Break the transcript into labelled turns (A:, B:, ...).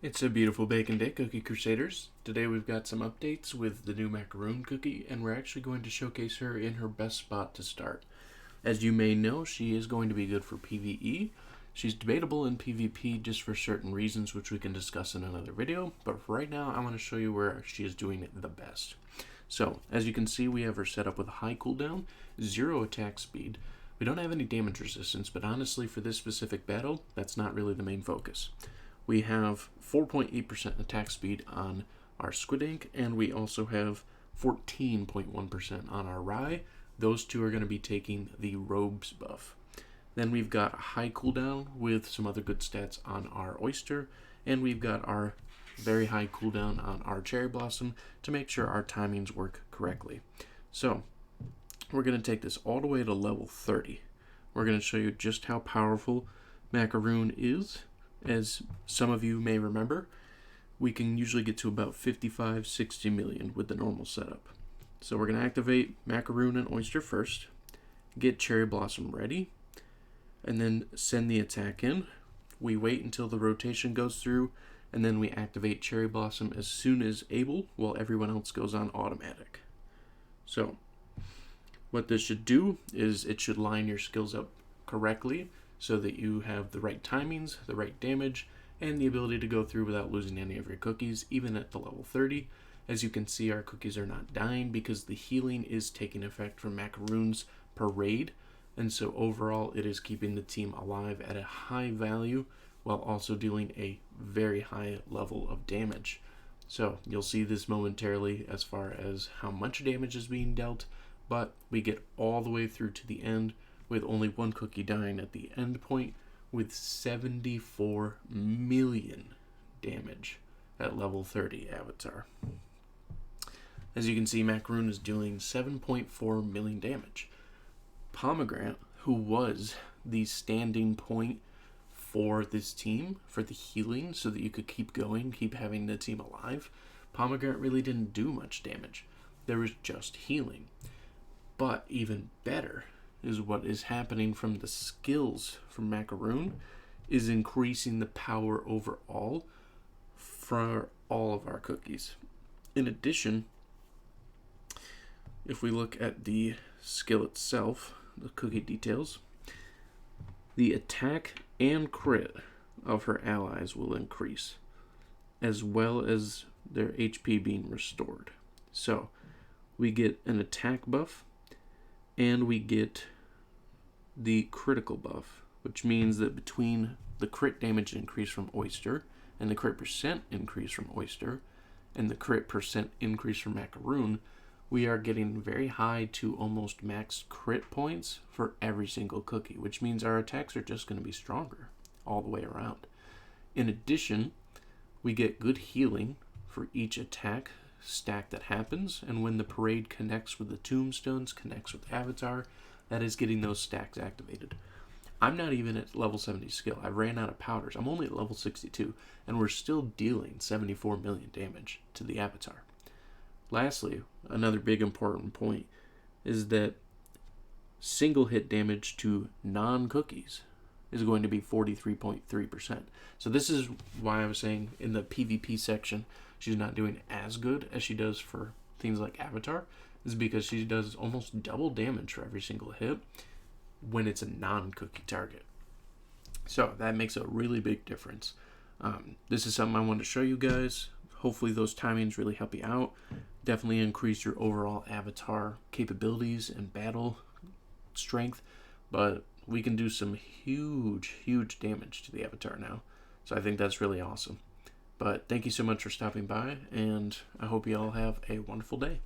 A: It's a beautiful bacon day, Cookie Crusaders. Today we've got some updates with the new Macaron cookie, and we're actually going to showcase her in her best spot to start. As you may know, she is going to be good for PvE. She's debatable in PvP just for certain reasons, which we can discuss in another video, but for right now I want to show you where she is doing it the best. So, as you can see, we have her set up with a high cooldown, 0 attack speed. We don't have any damage resistance, but honestly for this specific battle, that's not really the main focus. We have 4.8% attack speed on our Squid Ink, and we also have 14.1% on our Rye. Those two are going to be taking the Robes buff. Then we've got a high cooldown with some other good stats on our Oyster, and we've got our very high cooldown on our Cherry Blossom to make sure our timings work correctly. So, we're going to take this all the way to level 30. We're going to show you just how powerful Macaron is. As some of you may remember, we can usually get to about 55-60 million with the normal setup. So we're going to activate Macaron and Oyster first, get Cherry Blossom ready, and then send the attack in. We wait until the rotation goes through, and then we activate Cherry Blossom as soon as able while everyone else goes on automatic. So what this should do is it should line your skills up correctly so that you have the right timings, the right damage, and the ability to go through without losing any of your cookies, even at the level 30. As you can see, our cookies are not dying because the healing is taking effect from Macaron's Parade, and so overall it is keeping the team alive at a high value while also dealing a very high level of damage. So you'll see this momentarily as far as how much damage is being dealt, but we get all the way through to the end with only one cookie dying at the end point with 74 million damage at level 30 Avatar. As you can see, Macaron is dealing 7.4 million damage. Pomegranate, who was the standing point for this team, for the healing, so that you could keep going, keep having the team alive, Pomegranate really didn't do much damage. There was just healing. But even better is what is happening from the skills from Macaron is increasing the power overall for all of our cookies. In addition, if we look at the skill itself, the cookie details, the attack and crit of her allies will increase, as well as their HP being restored. So we get an attack buff, and we get the critical buff, which means that between the crit damage increase from Oyster and the crit percent increase from Oyster and the crit percent increase from Macaron, we are getting very high to almost max crit points for every single cookie, which means our attacks are just going to be stronger all the way around. In addition, we get good healing for each attack stack that happens, and when the Parade connects with the Tombstones, connects with Avatar, that is getting those stacks activated. I'm not even at level 70 skill. I ran out of powders. I'm only at level 62, and we're still dealing 74 million damage to the Avatar. Lastly, another big important point is that single hit damage to non-cookies is going to be 43.3%. So this is why I was saying in the PvP section she's not doing as good as she does for things like Avatar, is because she does almost double damage for every single hit when it's a non-cookie target. So that makes a really big difference. This is something I wanted to show you guys. Hopefully those timings really help you out. Definitely increase your overall Avatar capabilities and battle strength, but we can do some huge damage to the Avatar now. So I think that's really awesome. But thank you so much for stopping by, and I hope you all have a wonderful day.